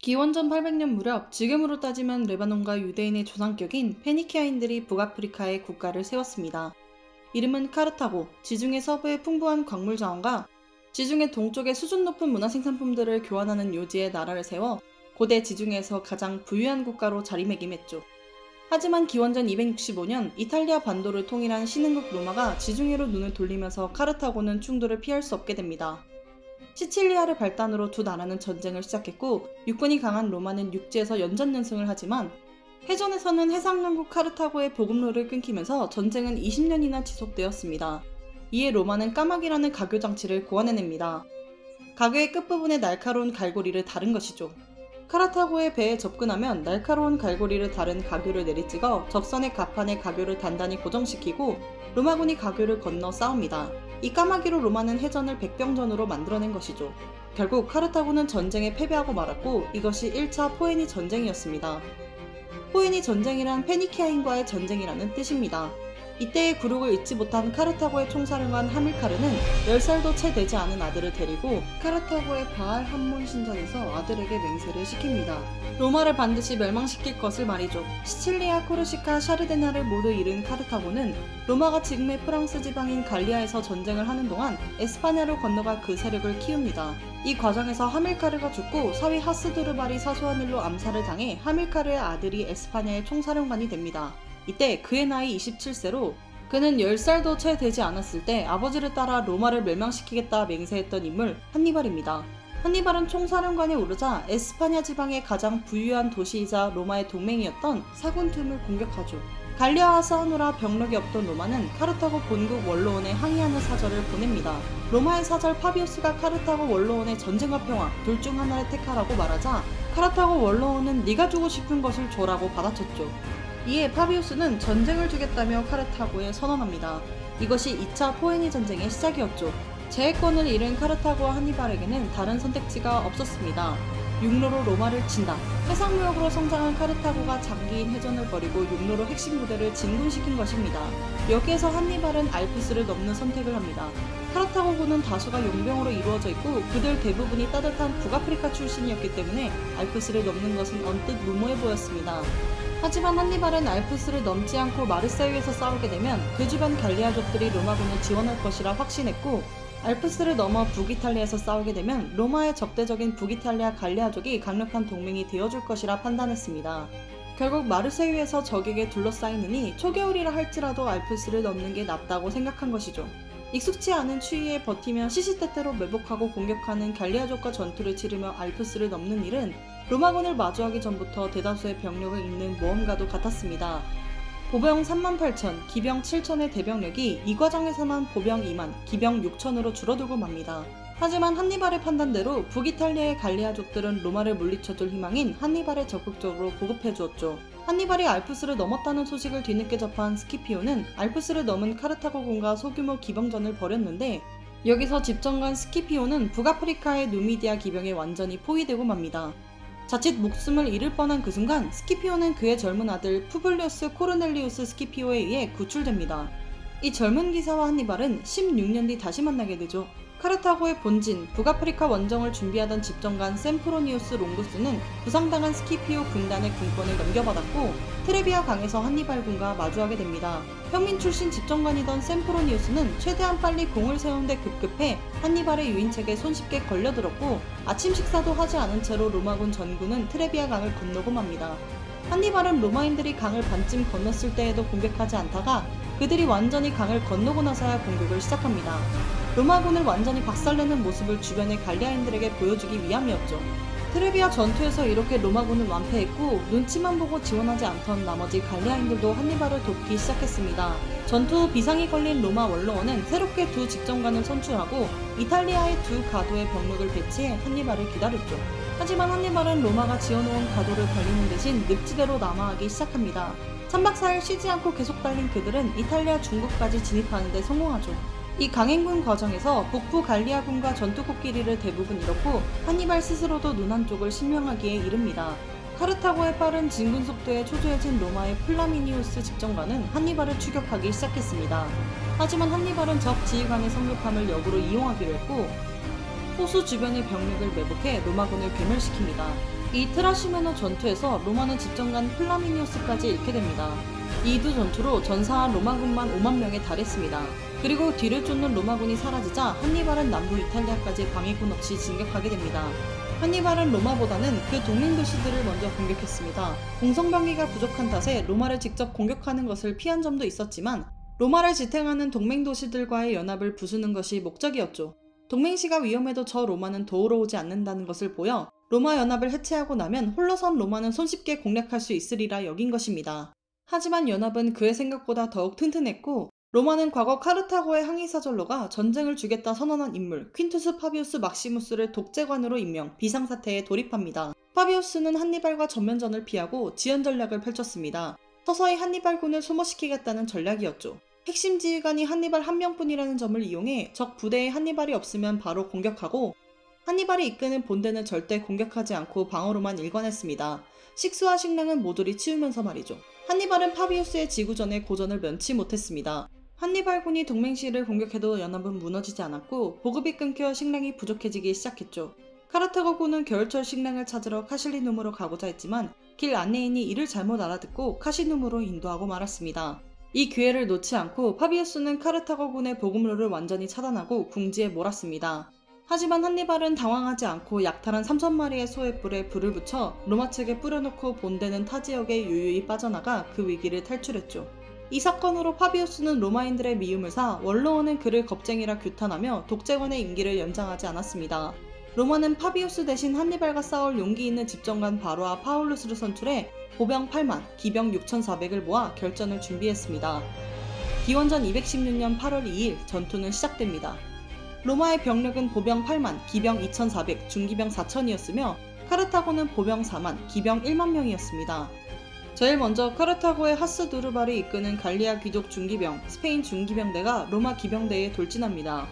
기원전 800년 무렵 지금으로 따지면 레바논과 유대인의 조상격인 페니키아인들이 북아프리카에 국가를 세웠습니다. 이름은 카르타고, 지중해 서부의 풍부한 광물 자원과 지중해 동쪽의 수준 높은 문화생산품들을 교환하는 요지에 나라를 세워 고대 지중해에서 가장 부유한 국가로 자리매김했죠. 하지만 기원전 265년 이탈리아 반도를 통일한 신흥국 로마가 지중해로 눈을 돌리면서 카르타고는 충돌을 피할 수 없게 됩니다. 시칠리아를 발단으로 두 나라는 전쟁을 시작했고, 육군이 강한 로마는 육지에서 연전연승을 하지만 해전에서는 해상연국 카르타고의 보급로를 끊기면서 전쟁은 20년이나 지속되었습니다. 이에 로마는 까마귀라는 가교 장치를 고안해냅니다. 가교의 끝부분에 날카로운 갈고리를 다른 것이죠. 카르타고의 배에 접근하면 날카로운 갈고리를 다른 가교를 내리찍어 적선의 갑판에 가교를 단단히 고정시키고 로마군이 가교를 건너 싸웁니다. 이 까마귀로 로마는 해전을 백병전으로 만들어낸 것이죠. 결국 카르타고는 전쟁에 패배하고 말았고, 이것이 1차 포에니 전쟁이었습니다. 포에니 전쟁이란 페니키아인과의 전쟁이라는 뜻입니다. 이때의 굴욕을 잊지 못한 카르타고의 총사령관 하밀카르는 10살도 채 되지 않은 아들을 데리고 카르타고의 바알 함몬 신전에서 아들에게 맹세를 시킵니다. 로마를 반드시 멸망시킬 것을 말이죠. 시칠리아, 코르시카, 샤르데나를 모두 잃은 카르타고는 로마가 지금의 프랑스 지방인 갈리아에서 전쟁을 하는 동안 에스파냐로 건너가 그 세력을 키웁니다. 이 과정에서 하밀카르가 죽고 사위 하스두르발이 사소한 일로 암살을 당해 하밀카르의 아들이 에스파냐의 총사령관이 됩니다. 이때 그의 나이 27세로 그는 10살도 채 되지 않았을 때 아버지를 따라 로마를 멸망시키겠다 맹세했던 인물 한니발입니다. 한니발은 총사령관에 오르자 에스파냐 지방의 가장 부유한 도시이자 로마의 동맹이었던 사군툼을 공격하죠. 갈리아와 싸우느라 병력이 없던 로마는 카르타고 본국 원로원에 항의하는 사절을 보냅니다. 로마의 사절 파비우스가 카르타고 원로원의 전쟁과 평화 둘 중 하나를 택하라고 말하자 카르타고 원로원은 네가 주고 싶은 것을 줘라고 받아쳤죠. 이에 파비우스는 전쟁을 주겠다며 카르타고에 선언합니다. 이것이 2차 포에니 전쟁의 시작이었죠. 제해권을 잃은 카르타고와 한니발에게는 다른 선택지가 없었습니다. 육로로 로마를 친다. 해상무역으로 성장한 카르타고가 장기인 해전을 벌이고 육로로 핵심 부대를 진군시킨 것입니다. 여기에서 한니발은 알프스를 넘는 선택을 합니다. 카르타고군은 다수가 용병으로 이루어져 있고 그들 대부분이 따뜻한 북아프리카 출신이었기 때문에 알프스를 넘는 것은 언뜻 무모해 보였습니다. 하지만 한니발은 알프스를 넘지 않고 마르세유에서 싸우게 되면 그 주변 갈리아족들이 로마군을 지원할 것이라 확신했고, 알프스를 넘어 북이탈리아에서 싸우게 되면 로마의 적대적인 북이탈리아 갈리아족이 강력한 동맹이 되어줄 것이라 판단했습니다. 결국 마르세유에서 적에게 둘러싸이느니 초겨울이라 할지라도 알프스를 넘는 게 낫다고 생각한 것이죠. 익숙치 않은 추위에 버티며 시시때때로 매복하고 공격하는 갈리아족과 전투를 치르며 알프스를 넘는 일은 로마군을 마주하기 전부터 대다수의 병력을 잇는 모험과도 같았습니다. 보병 38,000, 기병 7,000의 대병력이 이 과정에서만 보병 2만, 기병 6,000으로 줄어들고 맙니다. 하지만 한니발의 판단대로 북이탈리아의 갈리아족들은 로마를 물리쳐줄 희망인 한니발에 적극적으로 보급해주었죠. 한니발이 알프스를 넘었다는 소식을 뒤늦게 접한 스키피오는 알프스를 넘은 카르타고군과 소규모 기병전을 벌였는데, 여기서 집정관 스키피오는 북아프리카의 누미디아 기병에 완전히 포위되고 맙니다. 자칫 목숨을 잃을 뻔한 그 순간 스키피오는 그의 젊은 아들 푸블리우스 코르넬리우스 스키피오에 의해 구출됩니다. 이 젊은 기사와 한니발은 16년 뒤 다시 만나게 되죠. 카르타고의 본진, 북아프리카 원정을 준비하던 집정관 셈프로니우스 롱구스는 부상당한 스키피오 군단의 군권을 넘겨받았고 트레비아 강에서 한니발군과 마주하게 됩니다. 평민 출신 집정관이던 셈프로니우스는 최대한 빨리 공을 세우는데 급급해 한니발의 유인책에 손쉽게 걸려들었고 아침 식사도 하지 않은 채로 로마군 전군은 트레비아 강을 건너고 맙니다. 한니발은 로마인들이 강을 반쯤 건넜을 때에도 공격하지 않다가 그들이 완전히 강을 건너고 나서야 공격을 시작합니다. 로마군을 완전히 박살내는 모습을 주변의 갈리아인들에게 보여주기 위함이었죠. 트레비아 전투에서 이렇게 로마군을 완패했고 눈치만 보고 지원하지 않던 나머지 갈리아인들도 한니발을 돕기 시작했습니다. 전투 후 비상이 걸린 로마 원로원은 새롭게 두 직정관을 선출하고 이탈리아의 두 가도의 병력을 배치해 한니발을 기다렸죠. 하지만 한니발은 로마가 지어놓은 가도를 달리는 대신 늪지대로 남하하기 시작합니다. 3박 4일 쉬지 않고 계속 달린 그들은 이탈리아 중국까지 진입하는 데 성공하죠. 이 강행군 과정에서 북부 갈리아군과 전투 코끼리를 대부분 잃었고 한니발 스스로도 눈 한쪽을 실명하기에 이릅니다. 카르타고의 빠른 진군 속도에 초조해진 로마의 플라미니우스 집정관은 한니발을 추격하기 시작했습니다. 하지만 한니발은 적 지휘관의 성급함을 역으로 이용하기로 했고 호수 주변의 병력을 매복해 로마군을 괴멸시킵니다. 이 트라시메노 전투에서 로마는 집정관 플라미니우스까지 잃게 됩니다. 이 두 전투로 전사한 로마군만 5만 명에 달했습니다. 그리고 뒤를 쫓는 로마군이 사라지자 한니발은 남부 이탈리아까지 방위군 없이 진격하게 됩니다. 한니발은 로마보다는 그 동맹 도시들을 먼저 공격했습니다. 공성병기가 부족한 탓에 로마를 직접 공격하는 것을 피한 점도 있었지만 로마를 지탱하는 동맹 도시들과의 연합을 부수는 것이 목적이었죠. 동맹시가 위험해도 저 로마는 도우러 오지 않는다는 것을 보여 로마 연합을 해체하고 나면 홀로선 로마는 손쉽게 공략할 수 있으리라 여긴 것입니다. 하지만 연합은 그의 생각보다 더욱 튼튼했고 로마는 과거 카르타고의 항의사절로가 전쟁을 주겠다 선언한 인물 퀸투스 파비우스 막시무스를 독재관으로 임명, 비상사태에 돌입합니다. 파비우스는 한니발과 전면전을 피하고 지연 전략을 펼쳤습니다. 서서히 한니발군을 소모시키겠다는 전략이었죠. 핵심 지휘관이 한니발 한 명뿐이라는 점을 이용해 적 부대에 한니발이 없으면 바로 공격하고 한니발이 이끄는 본대는 절대 공격하지 않고 방어로만 일관했습니다. 식수와 식량은 모조리 치우면서 말이죠. 한니발은 파비우스의 지구전에 고전을 면치 못했습니다. 한니발군이 동맹시를 공격해도 연합은 무너지지 않았고 보급이 끊겨 식량이 부족해지기 시작했죠. 카르타고군은 겨울철 식량을 찾으러 카실리눔으로 가고자 했지만 길 안내인이 이를 잘못 알아듣고 카시눔으로 인도하고 말았습니다. 이 기회를 놓지 않고 파비우스는 카르타고군의 보급로를 완전히 차단하고 궁지에 몰았습니다. 하지만 한니발은 당황하지 않고 약탈한 3,000마리의 소의 뿔에 불을 붙여 로마 측에 뿌려놓고 본대는 타 지역에 유유히 빠져나가 그 위기를 탈출했죠. 이 사건으로 파비우스는 로마인들의 미움을 사 원로원은 그를 겁쟁이라 규탄하며 독재관의 임기를 연장하지 않았습니다. 로마는 파비우스 대신 한니발과 싸울 용기 있는 집정관 바로와 파울루스를 선출해 보병 8만, 기병 6,400을 모아 결전을 준비했습니다. 기원전 216년 8월 2일 전투는 시작됩니다. 로마의 병력은 보병 8만, 기병 2,400, 중기병 4,000이었으며 카르타고는 보병 4만, 기병 1만 명이었습니다. 제일 먼저 카르타고의 하스두르발이 이끄는 갈리아 귀족 중기병, 스페인 중기병대가 로마 기병대에 돌진합니다.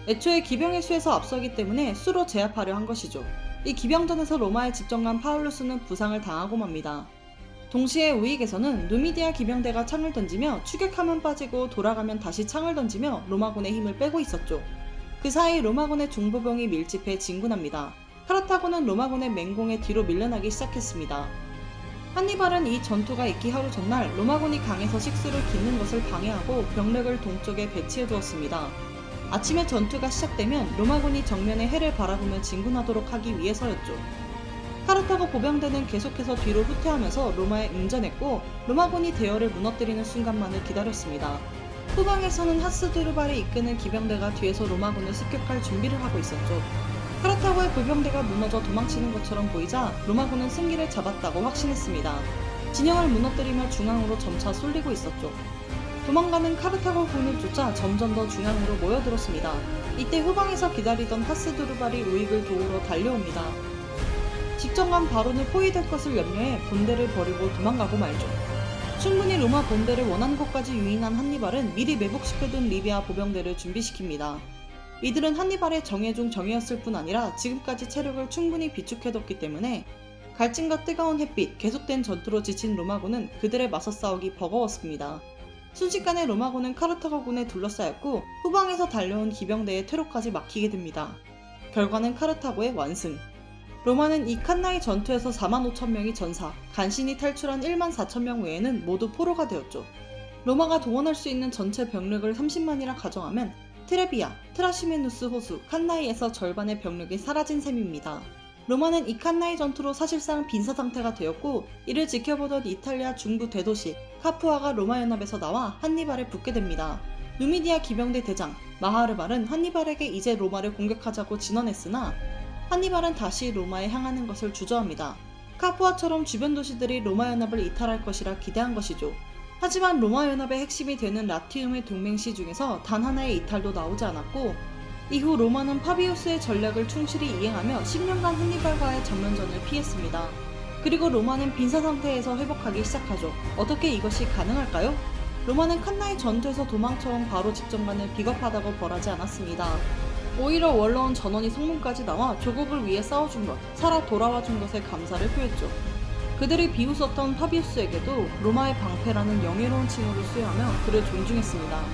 애초에 기병의 수에서 앞서기 때문에 수로 제압하려 한 것이죠. 이 기병전에서 로마의 집정관 파울루스는 부상을 당하고 맙니다. 동시에 우익에서는 누미디아 기병대가 창을 던지며 추격하면 빠지고 돌아가면 다시 창을 던지며 로마군의 힘을 빼고 있었죠. 그 사이 로마군의 중보병이 밀집해 진군합니다. 카르타고는 로마군의 맹공에 뒤로 밀려나기 시작했습니다. 한니발은 이 전투가 있기 하루 전날 로마군이 강에서 식수를 깃는 것을 방해하고 병력을 동쪽에 배치해 두었습니다. 아침에 전투가 시작되면 로마군이 정면에 해를 바라보며 진군하도록 하기 위해서였죠. 카르타고 보병대는 계속해서 뒤로 후퇴하면서 로마에 응전했고 로마군이 대열을 무너뜨리는 순간만을 기다렸습니다. 후방에서는 하스두르발이 이끄는 기병대가 뒤에서 로마군을 습격할 준비를 하고 있었죠. 카르타고의 불병대가 무너져 도망치는 것처럼 보이자 로마군은 승기를 잡았다고 확신했습니다. 진영을 무너뜨리며 중앙으로 점차 쏠리고 있었죠. 도망가는 카르타고 군을 쫓아 점점 더 중앙으로 모여들었습니다. 이때 후방에서 기다리던 하스두르발이 우익을 도우러 달려옵니다. 집정관 바론을 포위될 것을 염려해 본대를 버리고 도망가고 말죠. 충분히 로마 본대를 원하는 곳까지 유인한 한니발은 미리 매복시켜둔 리비아 보병대를 준비시킵니다. 이들은 한니발의 정예 중 정예였을 뿐 아니라 지금까지 체력을 충분히 비축해뒀기 때문에 갈증과 뜨거운 햇빛, 계속된 전투로 지친 로마군은 그들에 맞서 싸우기 버거웠습니다. 순식간에 로마군은 카르타고군에 둘러싸였고 후방에서 달려온 기병대의 퇴로까지 막히게 됩니다. 결과는 카르타고의 완승. 로마는 이 칸나이 전투에서 45,000명이 전사, 간신히 탈출한 14,000명 외에는 모두 포로가 되었죠. 로마가 동원할 수 있는 전체 병력을 30만이라 가정하면 트레비아, 트라시메누스 호수, 칸나이에서 절반의 병력이 사라진 셈입니다. 로마는 이 칸나이 전투로 사실상 빈사 상태가 되었고 이를 지켜보던 이탈리아 중부 대도시 카푸아가 로마 연합에서 나와 한니발에 붙게 됩니다. 누미디아 기병대 대장 마하르발은 한니발에게 이제 로마를 공격하자고 진언했으나 한니발은 다시 로마에 향하는 것을 주저합니다. 카푸아처럼 주변 도시들이 로마 연합을 이탈할 것이라 기대한 것이죠. 하지만 로마 연합의 핵심이 되는 라티움의 동맹시 중에서 단 하나의 이탈도 나오지 않았고 이후 로마는 파비우스의 전략을 충실히 이행하며 10년간 한니발과의 전면전을 피했습니다. 그리고 로마는 빈사 상태에서 회복하기 시작하죠. 어떻게 이것이 가능할까요? 로마는 칸나이 전투에서 도망쳐온 바로 집정관을 비겁하다고 벌하지 않았습니다. 오히려 원로원 전원이 성문까지 나와 조국을 위해 싸워준 것, 살아 돌아와준 것에 감사를 표했죠. 그들이 비웃었던 파비우스에게도 로마의 방패라는 영예로운 칭호를 수여하며 그를 존중했습니다.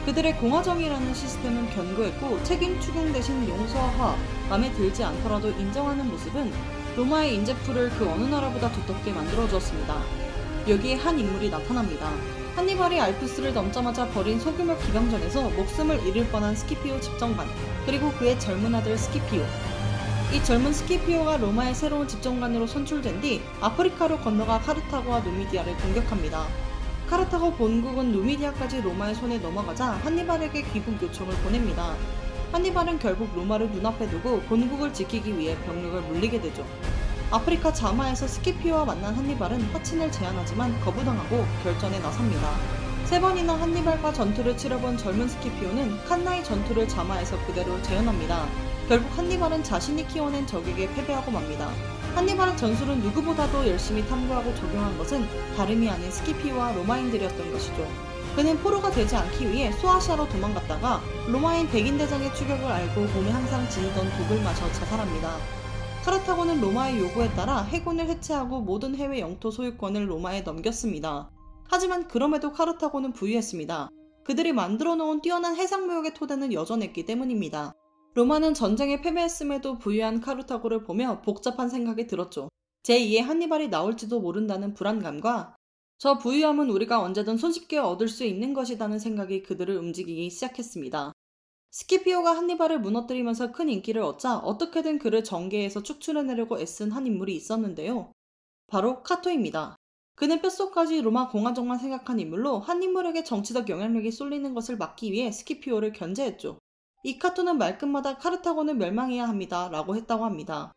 그들의 공화정이라는 시스템은 견고했고 책임 추궁 대신 용서와 화합, 마음에 들지 않더라도 인정하는 모습은 로마의 인재풀을 그 어느 나라보다 두텁게 만들어주었습니다. 여기에 한 인물이 나타납니다. 한니발이 알프스를 넘자마자 벌인 소규모 기병전에서 목숨을 잃을 뻔한 스키피오 집정관, 그리고 그의 젊은 아들 스키피오. 이 젊은 스키피오가 로마의 새로운 집정관으로 선출된 뒤 아프리카로 건너가 카르타고와 누미디아를 공격합니다. 카르타고 본국은 누미디아까지 로마의 손에 넘어가자 한니발에게 귀국 요청을 보냅니다. 한니발은 결국 로마를 눈앞에 두고 본국을 지키기 위해 병력을 물리게 되죠. 아프리카 자마에서 스키피오와 만난 한니발은 화친을 제안하지만 거부당하고 결전에 나섭니다. 3번이나 한니발과 전투를 치러본 젊은 스키피오는 칸나이 전투를 자마에서 그대로 재현합니다. 결국 한니발은 자신이 키워낸 적에게 패배하고 맙니다. 한니발의 전술은 누구보다도 열심히 탐구하고 적용한 것은 다름이 아닌 스키피오와 로마인들이었던 것이죠. 그는 포로가 되지 않기 위해 소아시아로 도망갔다가 로마인 백인대장의 추격을 알고 몸에 항상 지니던 독을 마셔 자살합니다. 카르타고는 로마의 요구에 따라 해군을 해체하고 모든 해외 영토 소유권을 로마에 넘겼습니다. 하지만 그럼에도 카르타고는 부유했습니다. 그들이 만들어 놓은 뛰어난 해상무역의 토대는 여전했기 때문입니다. 로마는 전쟁에 패배했음에도 부유한 카르타고를 보며 복잡한 생각이 들었죠. 제2의 한니발이 나올지도 모른다는 불안감과 저 부유함은 우리가 언제든 손쉽게 얻을 수 있는 것이라는 생각이 그들을 움직이기 시작했습니다. 스키피오가 한니발을 무너뜨리면서 큰 인기를 얻자 어떻게든 그를 정계에서 축출해내려고 애쓴 한 인물이 있었는데요. 바로 카토입니다. 그는 뼛속까지 로마 공화정만 생각한 인물로 한 인물에게 정치적 영향력이 쏠리는 것을 막기 위해 스키피오를 견제했죠. 이 카토는 말끝마다 카르타고는 멸망해야 합니다 라고 했다고 합니다.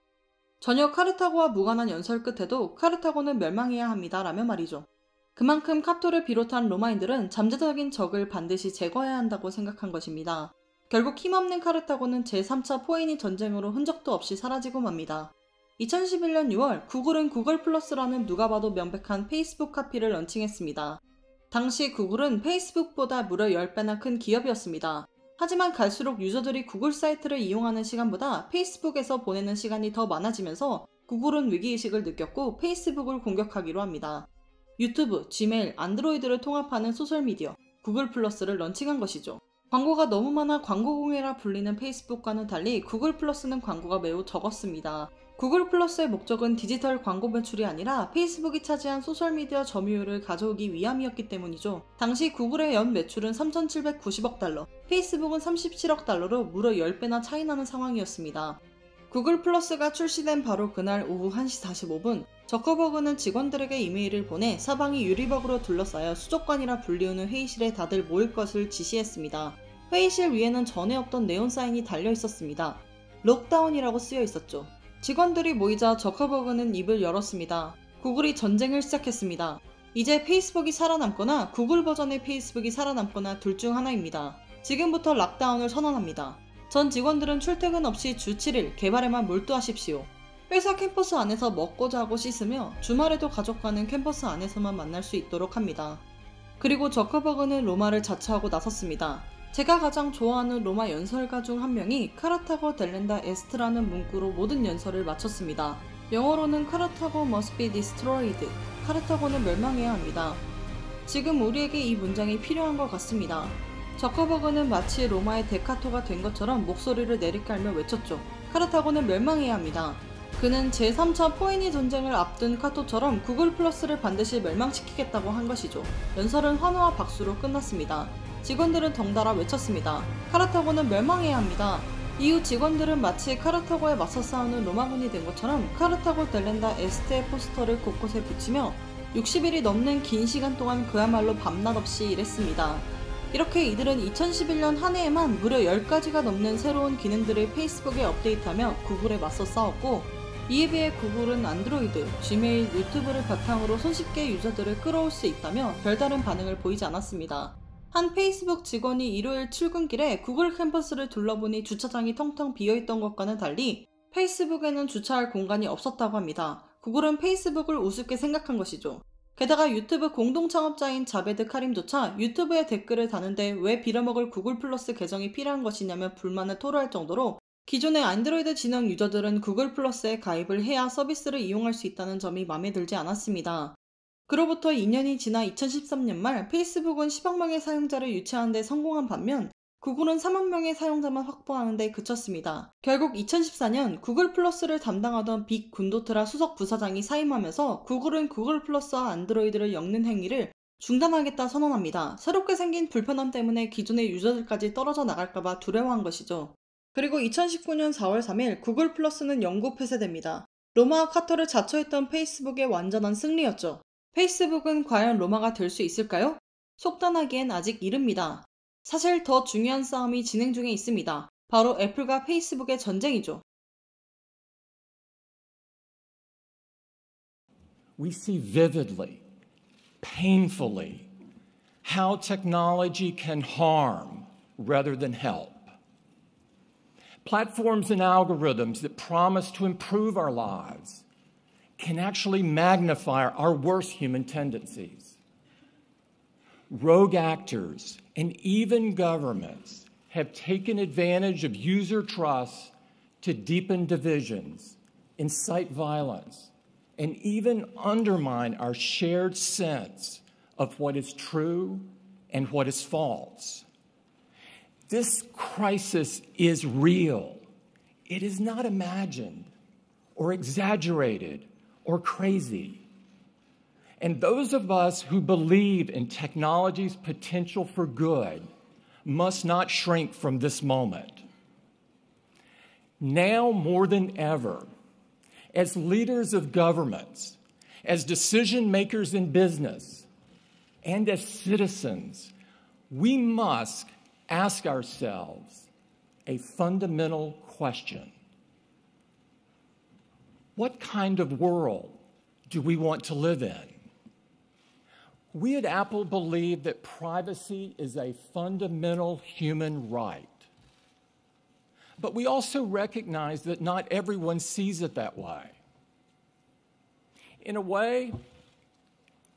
전혀 카르타고와 무관한 연설 끝에도 카르타고는 멸망해야 합니다 라며 말이죠. 그만큼 카토를 비롯한 로마인들은 잠재적인 적을 반드시 제거해야 한다고 생각한 것입니다. 결국 힘없는 카르타고는 제3차 포에니 전쟁으로 흔적도 없이 사라지고 맙니다. 2011년 6월 구글은 구글 플러스라는 누가 봐도 명백한 페이스북 카피를 런칭했습니다. 당시 구글은 페이스북보다 무려 10배나 큰 기업이었습니다. 하지만 갈수록 유저들이 구글 사이트를 이용하는 시간보다 페이스북에서 보내는 시간이 더 많아지면서 구글은 위기의식을 느꼈고 페이스북을 공격하기로 합니다. 유튜브, 지메일, 안드로이드를 통합하는 소셜미디어 구글 플러스를 런칭한 것이죠. 광고가 너무 많아 광고공해라 불리는 페이스북과는 달리 구글 플러스는 광고가 매우 적었습니다. 구글 플러스의 목적은 디지털 광고 매출이 아니라 페이스북이 차지한 소셜미디어 점유율을 가져오기 위함이었기 때문이죠. 당시 구글의 연 매출은 3,790억 달러, 페이스북은 37억 달러로 무려 10배나 차이 나는 상황이었습니다. 구글 플러스가 출시된 바로 그날 오후 1시 45분, 저커버그는 직원들에게 이메일을 보내 사방이 유리벽으로 둘러싸여 수족관이라 불리우는 회의실에 다들 모일 것을 지시했습니다. 회의실 위에는 전에 없던 네온 사인이 달려 있었습니다. 록다운이라고 쓰여 있었죠. 직원들이 모이자 저커버그는 입을 열었습니다. 구글이 전쟁을 시작했습니다. 이제 페이스북이 살아남거나 구글 버전의 페이스북이 살아남거나 둘 중 하나입니다. 지금부터 락다운을 선언합니다. 전 직원들은 출퇴근 없이 주 7일 개발에만 몰두하십시오. 회사 캠퍼스 안에서 먹고 자고 씻으며 주말에도 가족과는 캠퍼스 안에서만 만날 수 있도록 합니다. 그리고 저커버그는 로마를 자처하고 나섰습니다. 제가 가장 좋아하는 로마 연설가 중 한 명이 카르타고 델렌다 에스트라는 문구로 모든 연설을 마쳤습니다. 영어로는 카르타고 must be destroyed. 카르타고는 멸망해야 합니다. 지금 우리에게 이 문장이 필요한 것 같습니다. 저커버그는 마치 로마의 데카토가 된 것처럼 목소리를 내리깔며 외쳤죠. 카르타고는 멸망해야 합니다. 그는 제3차 포에니 전쟁을 앞둔 카토처럼 구글 플러스를 반드시 멸망시키겠다고 한 것이죠. 연설은 환호와 박수로 끝났습니다. 직원들은 덩달아 외쳤습니다. 카르타고는 멸망해야 합니다. 이후 직원들은 마치 카르타고에 맞서 싸우는 로마군이 된 것처럼 카르타고 델렌다 에스테의 포스터를 곳곳에 붙이며 60일이 넘는 긴 시간 동안 그야말로 밤낮 없이 일했습니다. 이렇게 이들은 2011년 한 해에만 무려 10가지가 넘는 새로운 기능들을 페이스북에 업데이트하며 구글에 맞서 싸웠고, 이에 비해 구글은 안드로이드, 지메일, 유튜브를 바탕으로 손쉽게 유저들을 끌어올 수 있다며 별다른 반응을 보이지 않았습니다. 한 페이스북 직원이 일요일 출근길에 구글 캠퍼스를 둘러보니 주차장이 텅텅 비어있던 것과는 달리 페이스북에는 주차할 공간이 없었다고 합니다. 구글은 페이스북을 우습게 생각한 것이죠. 게다가 유튜브 공동 창업자인 자베드 카림조차 유튜브에 댓글을 다는데 왜 빌어먹을 구글 플러스 계정이 필요한 것이냐며 불만을 토로할 정도로 기존의 안드로이드 진영 유저들은 구글 플러스에 가입을 해야 서비스를 이용할 수 있다는 점이 마음에 들지 않았습니다. 그로부터 2년이 지나 2013년 말 페이스북은 10억 명의 사용자를 유치하는 데 성공한 반면 구글은 3억 명의 사용자만 확보하는 데 그쳤습니다. 결국 2014년 구글 플러스를 담당하던 빅 군도트라 수석 부사장이 사임하면서 구글은 구글 플러스와 안드로이드를 엮는 행위를 중단하겠다 선언합니다. 새롭게 생긴 불편함 때문에 기존의 유저들까지 떨어져 나갈까봐 두려워한 것이죠. 그리고 2019년 4월 3일 구글 플러스는 영구 폐쇄됩니다. 로마와 카터를 자처했던 페이스북의 완전한 승리였죠. 페이스북은 과연 로마가 될 수 있을까요? 속단하기엔 아직 이릅니다. 사실 더 중요한 싸움이 진행 중에 있습니다. 바로 애플과 페이스북의 전쟁이죠. We see vividly, painfully, how technology can harm rather than help. Platforms and algorithms that promise to improve our lives can actually magnify our worst human tendencies. Rogue actors and even governments have taken advantage of user trust to deepen divisions, incite violence, and even undermine our shared sense of what is true and what is false. This crisis is real. It is not imagined or exaggerated or crazy. And those of us who believe in technology's potential for good must not shrink from this moment. Now more than ever, as leaders of governments, as decision makers in business, and as citizens, we must ask ourselves a fundamental question. What kind of world do we want to live in? We at Apple believe that privacy is a fundamental human right. But we also recognize that not everyone sees it that way. In a way,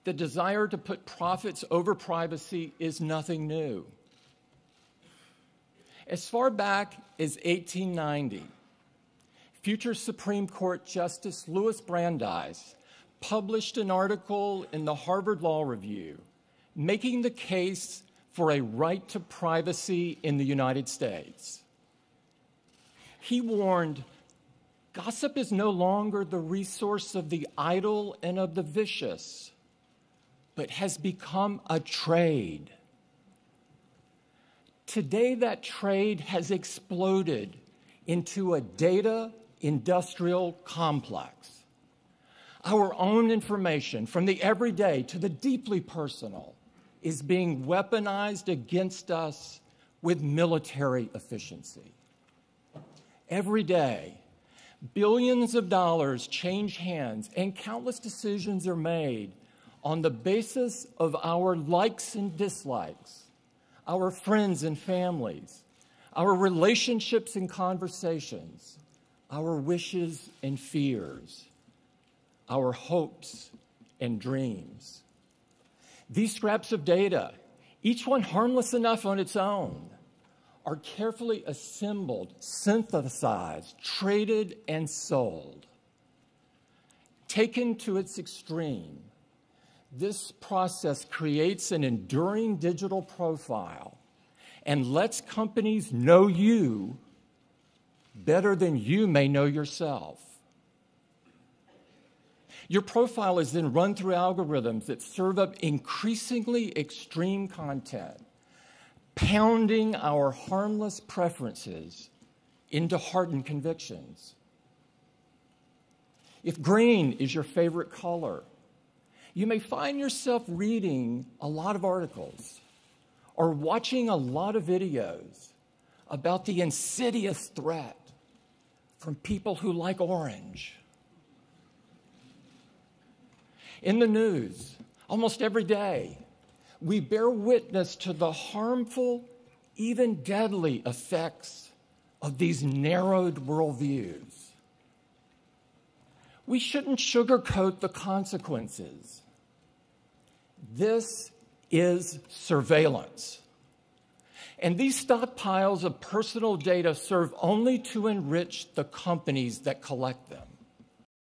the desire to put profits over privacy is nothing new. As far back as 1890, future Supreme Court Justice Louis Brandeis published an article in the Harvard Law Review making the case for a right to privacy in the United States. He warned, gossip is no longer the resource of the idle and of the vicious, but has become a trade. Today, that trade has exploded into a data industrial complex. Our own information, from the everyday to the deeply personal, is being weaponized against us with military efficiency. Every day, billions of dollars change hands and countless decisions are made on the basis of our likes and dislikes, our friends and families, our relationships and conversations, our wishes and fears, our hopes and dreams. These scraps of data, each one harmless enough on its own, are carefully assembled, synthesized, traded, and sold. Taken to its extreme, this process creates an enduring digital profile and lets companies know you better than you may know yourself. Your profile is then run through algorithms that serve up increasingly extreme content, pounding our harmless preferences into hardened convictions. If green is your favorite color, you may find yourself reading a lot of articles or watching a lot of videos about the insidious threat from people who like orange. In the news, almost every day, we bear witness to the harmful, even deadly effects of these narrowed worldviews. We shouldn't sugarcoat the consequences. This is surveillance. And these stockpiles of personal data serve only to enrich the companies that collect them.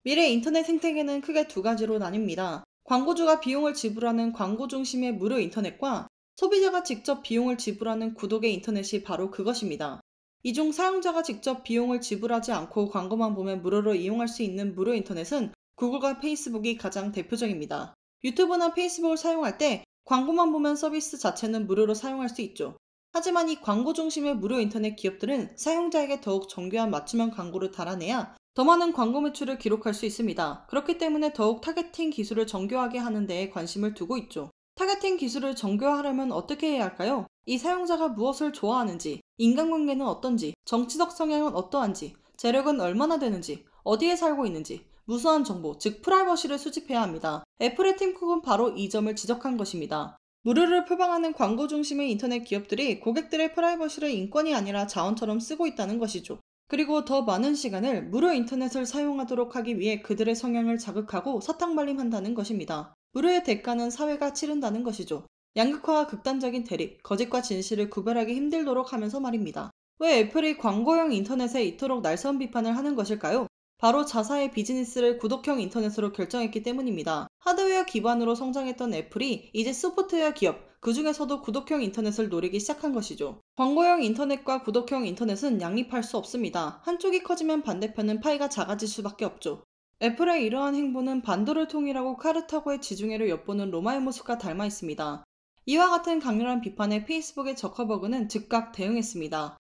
미래 인터넷 생태계는 크게 두 가지로 나뉩니다. 광고주가 비용을 지불하는 광고 중심의 무료 인터넷과 소비자가 직접 비용을 지불하는 구독의 인터넷이 바로 그것입니다. 이 중 사용자가 직접 비용을 지불하지 않고 광고만 보면 무료로 이용할 수 있는 무료 인터넷은 구글과 페이스북이 가장 대표적입니다. 유튜브나 페이스북을 사용할 때 광고만 보면 서비스 자체는 무료로 사용할 수 있죠. 하지만 이 광고 중심의 무료 인터넷 기업들은 사용자에게 더욱 정교한 맞춤형 광고를 달아내야 더 많은 광고 매출을 기록할 수 있습니다. 그렇기 때문에 더욱 타겟팅 기술을 정교하게 하는 데에 관심을 두고 있죠. 타겟팅 기술을 정교화하려면 어떻게 해야 할까요? 이 사용자가 무엇을 좋아하는지, 인간관계는 어떤지, 정치적 성향은 어떠한지, 재력은 얼마나 되는지, 어디에 살고 있는지, 무수한 정보, 즉 프라이버시를 수집해야 합니다. 애플의 팀 쿡은 바로 이 점을 지적한 것입니다. 무료를 표방하는 광고 중심의 인터넷 기업들이 고객들의 프라이버시를 인권이 아니라 자원처럼 쓰고 있다는 것이죠. 그리고 더 많은 시간을 무료 인터넷을 사용하도록 하기 위해 그들의 성향을 자극하고 사탕발림한다는 것입니다. 무료의 대가는 사회가 치른다는 것이죠. 양극화와 극단적인 대립, 거짓과 진실을 구별하기 힘들도록 하면서 말입니다. 왜 애플이 광고형 인터넷에 이토록 날선 비판을 하는 것일까요? 바로 자사의 비즈니스를 구독형 인터넷으로 결정했기 때문입니다. 하드웨어 기반으로 성장했던 애플이 이제 소프트웨어 기업, 그 중에서도 구독형 인터넷을 노리기 시작한 것이죠. 광고형 인터넷과 구독형 인터넷은 양립할 수 없습니다. 한쪽이 커지면 반대편은 파이가 작아질 수밖에 없죠. 애플의 이러한 행보는 반도를 통일하고 카르타고의 지중해를 엿보는 로마의 모습과 닮아 있습니다. 이와 같은 강렬한 비판에 페이스북의 저커버그는 즉각 대응했습니다.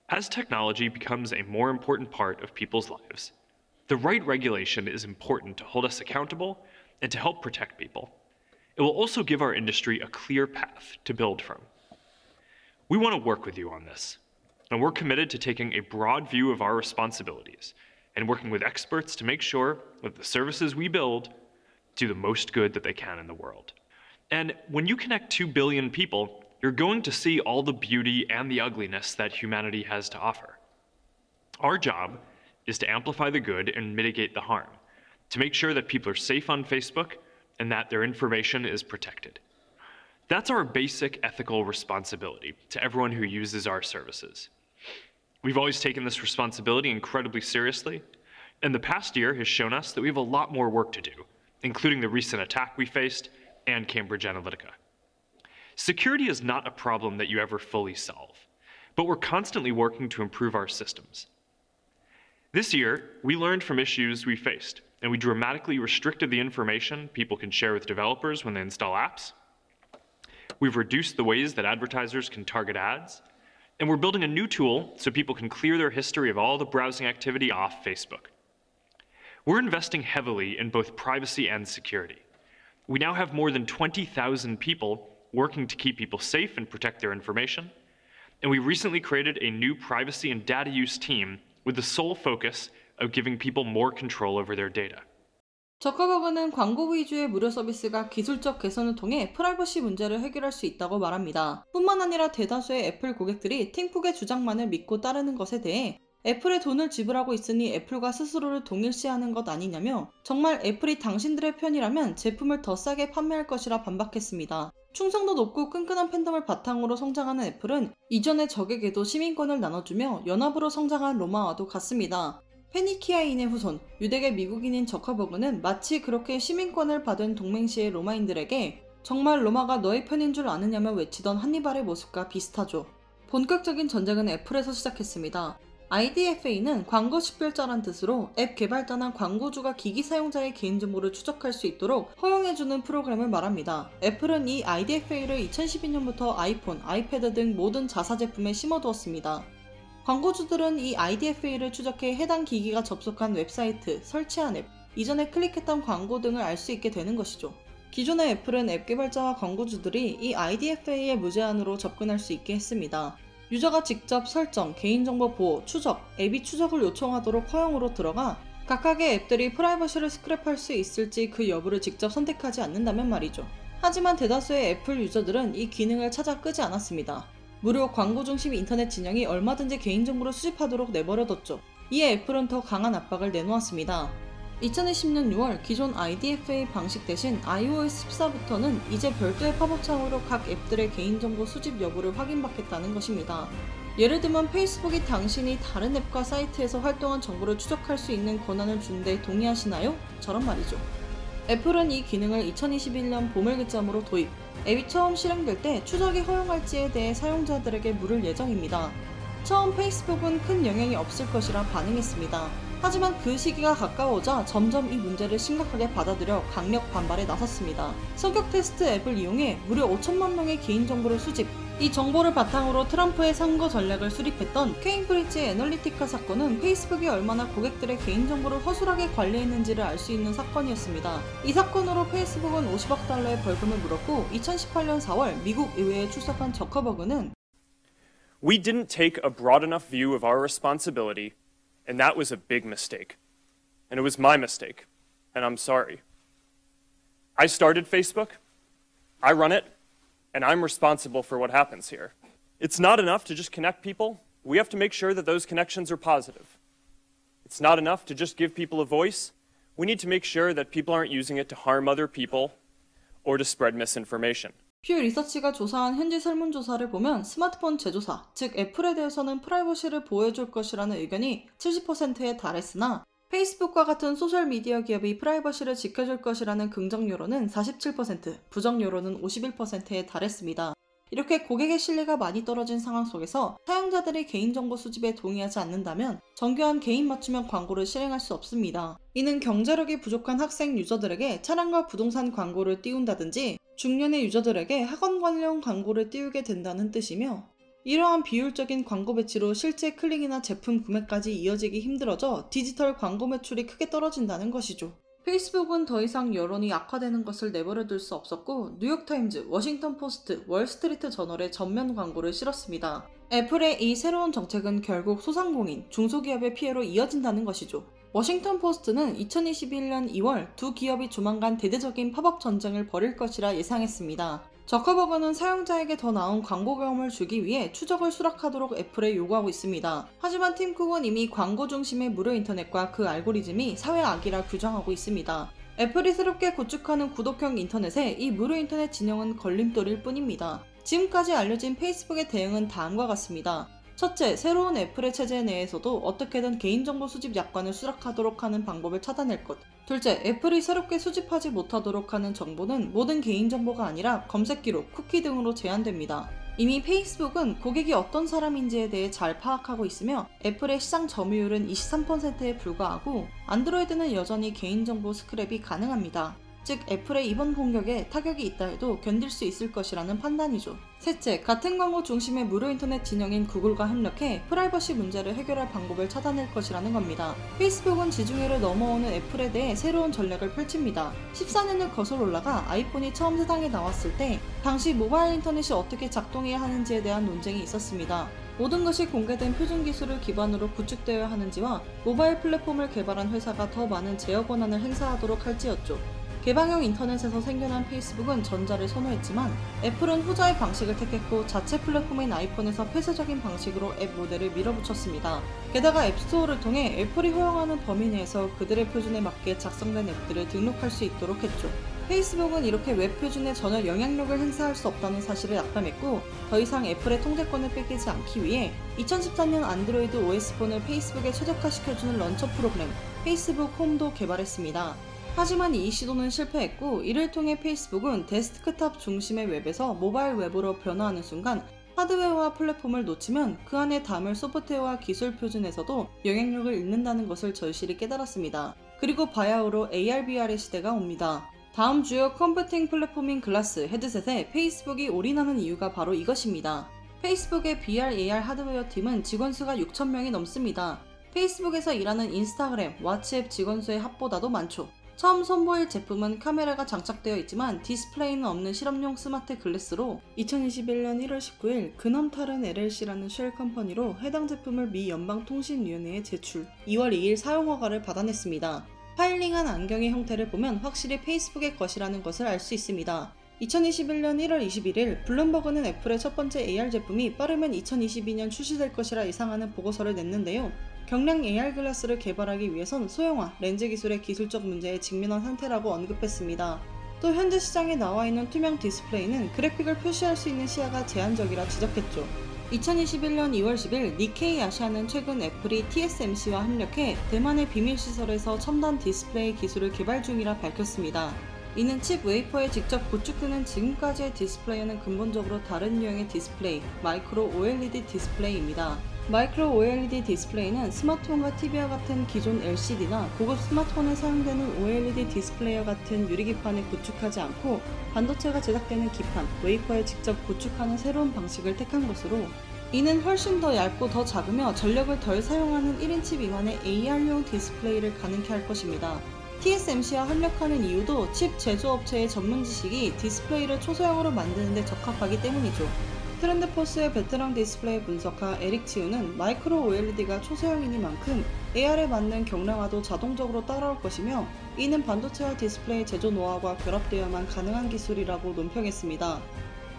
As technology becomes a more important part of people's lives, the right regulation is important to hold us accountable and to help protect people. It will also give our industry a clear path to build from. We want to work with you on this, and we're committed to taking a broad view of our responsibilities and working with experts to make sure that the services we build do the most good that they can in the world. And when you connect 2 billion people, you're going to see all the beauty and the ugliness that humanity has to offer. Our job is to amplify the good and mitigate the harm, to make sure that people are safe on Facebook and that their information is protected. That's our basic ethical responsibility to everyone who uses our services. We've always taken this responsibility incredibly seriously, and the past year has shown us that we have a lot more work to do, including the recent attack we faced and Cambridge Analytica. Security is not a problem that you ever fully solve, but we're constantly working to improve our systems. This year, we learned from issues we faced, and we dramatically restricted the information people can share with developers when they install apps. We've reduced the ways that advertisers can target ads, and we're building a new tool so people can clear their history of all the browsing activity off Facebook. We're investing heavily in both privacy and security. We now have more than 20,000 people working to keep people safe and protect their information, and we recently created a new privacy and data use team with the sole focus of giving people more control over their data. 저커버그는 광고 위주의 무료 서비스가 기술적 개선을 통해 프라이버시 문제를 해결할 수 있다고 말합니다. 뿐만 아니라 대다수의 애플 고객들이 팀쿡의 주장만을 믿고 따르는 것에 대해 애플에 돈을 지불하고 있으니 애플과 스스로를 동일시하는 것 아니냐며 정말 애플이 당신들의 편이라면 제품을 더 싸게 판매할 것이라 반박했습니다. 충성도 높고 끈끈한 팬덤을 바탕으로 성장하는 애플은 이전의 적에게도 시민권을 나눠주며 연합으로 성장한 로마와도 같습니다. 페니키아인의 후손, 유대계 미국인인 저커버그는 마치 그렇게 시민권을 받은 동맹시의 로마인들에게 정말 로마가 너의 편인 줄 아느냐며 외치던 한니발의 모습과 비슷하죠. 본격적인 전쟁은 애플에서 시작했습니다. IDFA는 광고 식별자란 뜻으로 앱 개발자나 광고주가 기기 사용자의 개인정보를 추적할 수 있도록 허용해주는 프로그램을 말합니다. 애플은 이 IDFA를 2012년부터 아이폰, 아이패드 등 모든 자사 제품에 심어두었습니다. 광고주들은 이 IDFA를 추적해 해당 기기가 접속한 웹사이트, 설치한 앱, 이전에 클릭했던 광고 등을 알 수 있게 되는 것이죠. 기존의 애플은 앱 개발자와 광고주들이 이 IDFA에 무제한으로 접근할 수 있게 했습니다. 유저가 직접 설정, 개인정보 보호, 추적, 앱이 추적을 요청하도록 허용으로 들어가 각각의 앱들이 프라이버시를 스크랩할 수 있을지 그 여부를 직접 선택하지 않는다면 말이죠. 하지만 대다수의 애플 유저들은 이 기능을 찾아 끄지 않았습니다. 무료 광고 중심 인터넷 진영이 얼마든지 개인정보를 수집하도록 내버려뒀죠. 이에 애플은 더 강한 압박을 내놓았습니다. 2020년 6월 기존 IDFA 방식 대신 iOS 14부터는 이제 별도의 팝업 창으로 각 앱들의 개인정보 수집 여부를 확인받겠다는 것입니다. 예를 들면 페이스북이 당신이 다른 앱과 사이트에서 활동한 정보를 추적할 수 있는 권한을 준 데 동의하시나요? 저런 말이죠. 애플은 이 기능을 2021년 봄을 기점으로 도입, 앱이 처음 실행될 때 추적이 허용할지에 대해 사용자들에게 물을 예정입니다. 처음 페이스북은 큰 영향이 없을 것이라 반응했습니다. 하지만 그 시기가 가까워오자 점점 이 문제를 심각하게 받아들여 강력 반발에 나섰습니다. 성격 테스트 앱을 이용해 무려 5천만 명의 개인정보를 수집, 이 정보를 바탕으로 트럼프의 선거 전략을 수립했던 케임브리지 애널리티카 사건은 페이스북이 얼마나 고객들의 개인정보를 허술하게 관리했는지를 알 수 있는 사건이었습니다. 이 사건으로 페이스북은 50억 달러의 벌금을 물었고 2018년 4월 미국 의회에 출석한 저커버그는 We didn't take a broad enough view of our responsibility, and that was a big mistake. And it was my mistake, and I'm sorry. I started Facebook, I run it, and I'm responsible for what happens here. It's not enough to just connect people. We have to make sure that those connections are positive. It's not enough to just give people a voice. We need to make sure that people aren't using it to harm other people or to spread misinformation. 퓨 리서치가 조사한 현지 설문조사를 보면 스마트폰 제조사, 즉 애플에 대해서는 프라이버시를 보호해줄 것이라는 의견이 70%에 달했으나 페이스북과 같은 소셜미디어 기업이 프라이버시를 지켜줄 것이라는 긍정 여론은 47%, 부정 여론은 51%에 달했습니다. 이렇게 고객의 신뢰가 많이 떨어진 상황 속에서 사용자들이 개인정보 수집에 동의하지 않는다면 정교한 개인 맞춤형 광고를 실행할 수 없습니다. 이는 경제력이 부족한 학생 유저들에게 차량과 부동산 광고를 띄운다든지 중년의 유저들에게 학원 관련 광고를 띄우게 된다는 뜻이며, 이러한 비효율적인 광고 배치로 실제 클릭이나 제품 구매까지 이어지기 힘들어져 디지털 광고 매출이 크게 떨어진다는 것이죠. 페이스북은 더 이상 여론이 악화되는 것을 내버려둘 수 없었고 뉴욕타임즈, 워싱턴 포스트, 월스트리트 저널에 전면 광고를 실었습니다. 애플의 이 새로운 정책은 결국 소상공인, 중소기업의 피해로 이어진다는 것이죠. 워싱턴 포스트는 2021년 2월 두 기업이 조만간 대대적인 팝업 전쟁을 벌일 것이라 예상했습니다. 저커버그는 사용자에게 더 나은 광고 경험을 주기 위해 추적을 수락하도록 애플에 요구하고 있습니다. 하지만 팀 쿡은 이미 광고 중심의 무료 인터넷과 그 알고리즘이 사회 악이라 규정하고 있습니다. 애플이 새롭게 구축하는 구독형 인터넷에 이 무료 인터넷 진영은 걸림돌일 뿐입니다. 지금까지 알려진 페이스북의 대응은 다음과 같습니다. 첫째, 새로운 애플의 체제 내에서도 어떻게든 개인정보 수집 약관을 수락하도록 하는 방법을 찾아낼 것. 둘째, 애플이 새롭게 수집하지 못하도록 하는 정보는 모든 개인정보가 아니라 검색 기록, 쿠키 등으로 제한됩니다. 이미 페이스북은 고객이 어떤 사람인지에 대해 잘 파악하고 있으며 애플의 시장 점유율은 23%에 불과하고 안드로이드는 여전히 개인정보 스크랩이 가능합니다. 즉 애플의 이번 공격에 타격이 있다 해도 견딜 수 있을 것이라는 판단이죠. 셋째, 같은 광고 중심의 무료 인터넷 진영인 구글과 협력해 프라이버시 문제를 해결할 방법을 찾아낼 것이라는 겁니다. 페이스북은 지중해를 넘어오는 애플에 대해 새로운 전략을 펼칩니다. 14년을 거슬러 올라가 아이폰이 처음 세상에 나왔을 때 당시 모바일 인터넷이 어떻게 작동해야 하는지에 대한 논쟁이 있었습니다. 모든 것이 공개된 표준 기술을 기반으로 구축되어야 하는지와 모바일 플랫폼을 개발한 회사가 더 많은 제어 권한을 행사하도록 할지였죠. 개방형 인터넷에서 생겨난 페이스북은 전자를 선호했지만 애플은 후자의 방식을 택했고 자체 플랫폼인 아이폰에서 폐쇄적인 방식으로 앱 모델을 밀어붙였습니다. 게다가 앱스토어를 통해 애플이 허용하는 범위 내에서 그들의 표준에 맞게 작성된 앱들을 등록할 수 있도록 했죠. 페이스북은 이렇게 웹 표준에 전혀 영향력을 행사할 수 없다는 사실을 낙담했고 더 이상 애플의 통제권을 뺏기지 않기 위해 2014년 안드로이드 OS폰을 페이스북에 최적화시켜주는 런처 프로그램 페이스북 홈도 개발했습니다. 하지만 이 시도는 실패했고 이를 통해 페이스북은 데스크탑 중심의 웹에서 모바일 웹으로 변화하는 순간 하드웨어와 플랫폼을 놓치면 그 안에 담을 소프트웨어와 기술 표준에서도 영향력을 잃는다는 것을 절실히 깨달았습니다. 그리고 바야흐로 AR/VR의 시대가 옵니다. 다음 주요 컴퓨팅 플랫폼인 글라스 헤드셋에 페이스북이 올인하는 이유가 바로 이것입니다. 페이스북의 VR, AR 하드웨어 팀은 직원 수가 6,000명이 넘습니다. 페이스북에서 일하는 인스타그램, 왓츠앱 직원 수의 합보다도 많죠. 처음 선보일 제품은 카메라가 장착되어 있지만 디스플레이는 없는 실험용 스마트 글래스로 2021년 1월 19일 그넘탈은 LLC라는 쉘 컴퍼니로 해당 제품을 미 연방통신위원회에 제출, 2월 2일 사용허가를 받아냈습니다. 파일링한 안경의 형태를 보면 확실히 페이스북의 것이라는 것을 알 수 있습니다. 2021년 1월 21일 블룸버그는 애플의 첫 번째 AR 제품이 빠르면 2022년 출시될 것이라 예상하는 보고서를 냈는데요. 경량 AR 글라스를 개발하기 위해선 소형화, 렌즈 기술의 기술적 문제에 직면한 상태라고 언급했습니다. 또 현재 시장에 나와 있는 투명 디스플레이는 그래픽을 표시할 수 있는 시야가 제한적이라 지적했죠. 2021년 2월 10일 니케이 아시아는 최근 애플이 TSMC와 협력해 대만의 비밀시설에서 첨단 디스플레이 기술을 개발 중이라 밝혔습니다. 이는 칩 웨이퍼에 직접 구축되는 지금까지의 디스플레이와는 근본적으로 다른 유형의 디스플레이, 마이크로 OLED 디스플레이입니다. 마이크로 OLED 디스플레이는 스마트폰과 TV와 같은 기존 LCD나 고급 스마트폰에 사용되는 OLED 디스플레이와 같은 유리기판에 구축하지 않고 반도체가 제작되는 기판, 웨이퍼에 직접 구축하는 새로운 방식을 택한 것으로, 이는 훨씬 더 얇고 더 작으며 전력을 덜 사용하는 1인치 미만의 AR용 디스플레이를 가능케 할 것입니다. TSMC와 협력하는 이유도 칩 제조업체의 전문 지식이 디스플레이를 초소형으로 만드는 데 적합하기 때문이죠. 트렌드포스의 베테랑 디스플레이 분석가 에릭 치우는 마이크로 OLED가 초소형이니만큼 AR에 맞는 경량화도 자동적으로 따라올 것이며, 이는 반도체와 디스플레이 제조 노하우가 결합되어야만 가능한 기술이라고 논평했습니다.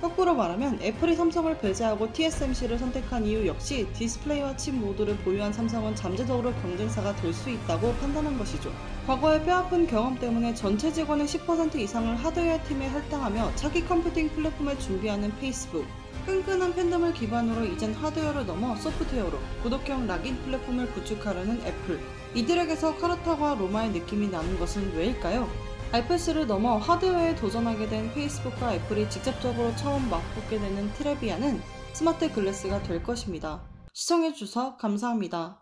거꾸로 말하면 애플이 삼성을 배제하고 TSMC를 선택한 이유 역시 디스플레이와 칩 모두를 보유한 삼성은 잠재적으로 경쟁사가 될 수 있다고 판단한 것이죠. 과거의 뼈아픈 경험 때문에 전체 직원의 10% 이상을 하드웨어 팀에 할당하며 차기 컴퓨팅 플랫폼을 준비하는 페이스북, 끈끈한 팬덤을 기반으로 이젠 하드웨어를 넘어 소프트웨어로 구독형 락인 플랫폼을 구축하려는 애플, 이들에게서 카르타과 로마의 느낌이 나는 것은 왜일까요? iPad를 넘어 하드웨어에 도전하게 된 페이스북과 애플이 직접적으로 처음 맞붙게 되는 트레비아는 스마트 글래스가 될 것입니다. 시청해주셔서 감사합니다.